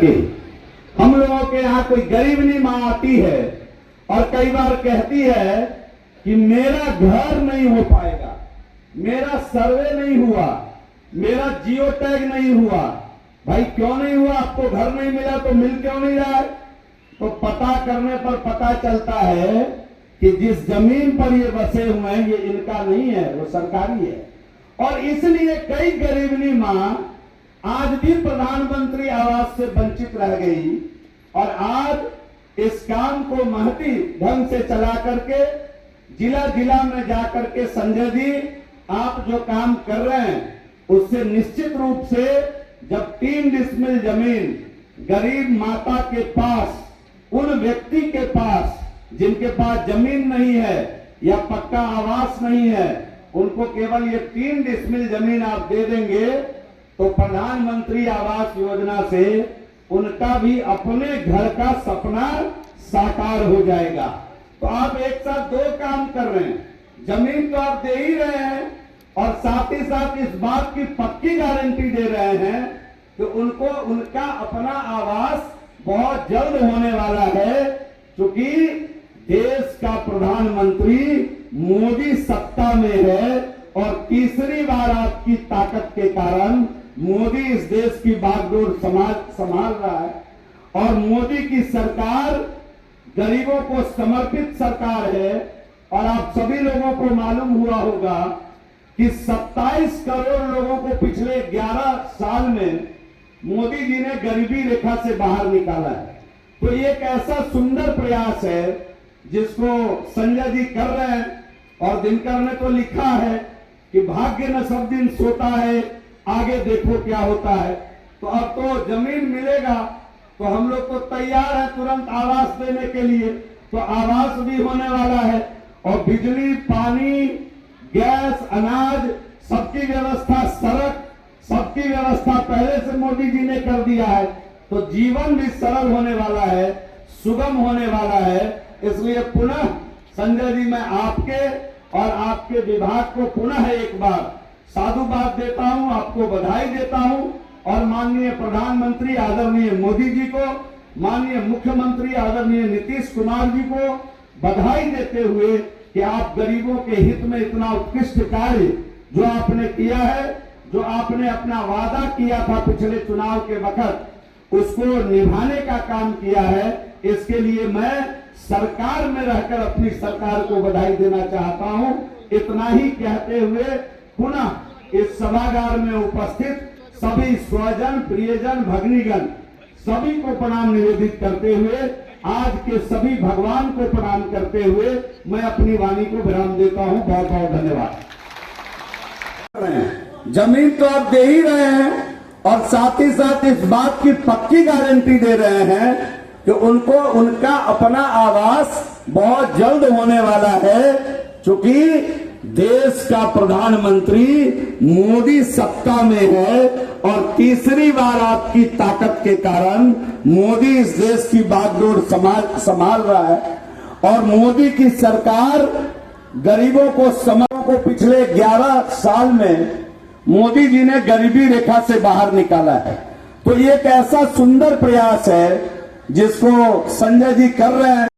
करके। हम लोगों के यहाँ कोई गरीबनी माँ आती है और कई बार कहती है कि मेरा घर नहीं हो पाएगा, मेरा सर्वे नहीं हुआ, मेरा जियो टैग नहीं हुआ। भाई क्यों नहीं हुआ? आपको घर नहीं मिला तो मिल क्यों नहीं रहा है? तो पता करने पर पता चलता है कि जिस जमीन पर ये बसे हुए हैं ये इनका नहीं है, वो सरकारी है। और इसलिए कई गरीबनी माँ आज भी प्रधानमंत्री आवास से वंचित रह गई। और आज इस काम को महती ढंग से चला करके जिला जिला में जाकर के संजय जी आप जो काम कर रहे हैं उससे निश्चित रूप से जब 3 डिसमिल जमीन गरीब माता के पास, उन व्यक्ति के पास जिनके पास जमीन नहीं है या पक्का आवास नहीं है, उनको केवल ये 3 डिसमिल जमीन आप दे देंगे तो प्रधानमंत्री आवास योजना से उनका भी अपने घर का सपना साकार हो जाएगा। तो आप एक साथ 2 काम कर रहे हैं, जमीन तो आप दे ही रहे हैं और साथ ही साथ इस बात की पक्की गारंटी दे रहे हैं कि उनको उनका अपना आवास बहुत जल्द होने वाला है, क्योंकि देश का प्रधानमंत्री मोदी सत्ता में है और तीसरी बार आपकी ताकत के कारण मोदी इस देश की बागडोर संभाल रहा है। और मोदी की सरकार गरीबों को समर्पित सरकार है। और आप सभी लोगों को मालूम हुआ होगा कि 27 करोड़ लोगों को पिछले 11 साल में मोदी जी ने गरीबी रेखा से बाहर निकाला है। तो ये एक ऐसा सुंदर प्रयास है जिसको संजय जी कर रहे हैं। और दिनकर ने तो लिखा है कि भाग्य न सब दिन सोता है, आगे देखो क्या होता है। तो अब तो जमीन मिलेगा तो हम लोग तो तैयार है तुरंत आवास देने के लिए। तो आवास भी होने वाला है और बिजली, पानी, गैस, अनाज सबकी व्यवस्था, सड़क सबकी व्यवस्था पहले से मोदी जी ने कर दिया है। तो जीवन भी सरल होने वाला है, सुगम होने वाला है। इसलिए पुनः संजय जी मैं आपके और आपके विभाग को पुनः एक बार साधुवाद देता हूं, आपको बधाई देता हूं। और माननीय प्रधानमंत्री आदरणीय मोदी जी को, माननीय मुख्यमंत्री आदरणीय नीतीश कुमार जी को बधाई देते हुए कि आप गरीबों के हित में इतना उत्कृष्ट कार्य जो आपने किया है, जो आपने अपना वादा किया था पिछले चुनाव के वक्त, उसको निभाने का काम किया है। इसके लिए मैं सरकार में रहकर अपनी सरकार को बधाई देना चाहता हूं। इतना ही कहते हुए पुनः इस सभागार में उपस्थित सभी स्वजन, प्रियजन, भगिनीगण सभी को प्रणाम निवेदित करते हुए, आज के सभी भगवान को प्रणाम करते हुए मैं अपनी वाणी को विराम देता हूं। बहुत बहुत धन्यवाद। जमीन तो आप दे ही रहे हैं और साथ ही साथ इस बात की पक्की गारंटी दे रहे हैं कि उनको उनका अपना आवास बहुत जल्द होने वाला है, क्योंकि देश का प्रधानमंत्री मोदी सत्ता में है और तीसरी बार आपकी ताकत के कारण मोदी इस देश की बागडोर संभाल रहा है। और मोदी की सरकार गरीबों को पिछले 11 साल में मोदी जी ने गरीबी रेखा से बाहर निकाला है। तो ये एक ऐसा सुंदर प्रयास है जिसको संजय जी कर रहे हैं।